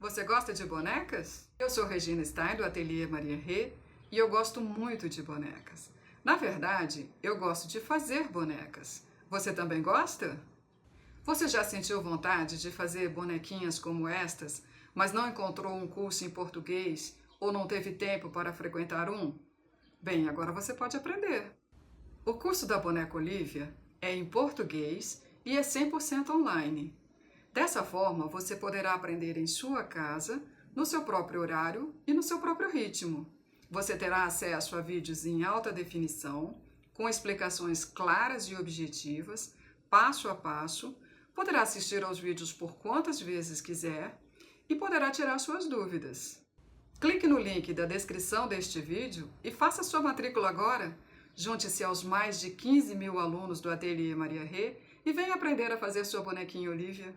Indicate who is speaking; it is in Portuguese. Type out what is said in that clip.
Speaker 1: Você gosta de bonecas? Eu sou Regina Stein, do Ateliê Maria Rê, e eu gosto muito de bonecas. Na verdade, eu gosto de fazer bonecas. Você também gosta? Você já sentiu vontade de fazer bonequinhas como estas, mas não encontrou um curso em português ou não teve tempo para frequentar um? Bem, agora você pode aprender. O curso da Boneca Olivia é em português e é 100% online. Dessa forma, você poderá aprender em sua casa, no seu próprio horário e no seu próprio ritmo. Você terá acesso a vídeos em alta definição, com explicações claras e objetivas, passo a passo, poderá assistir aos vídeos por quantas vezes quiser e poderá tirar suas dúvidas. Clique no link da descrição deste vídeo e faça sua matrícula agora. Junte-se aos mais de 15 mil alunos do Ateliê Maria Rê e venha aprender a fazer sua bonequinha Olivia.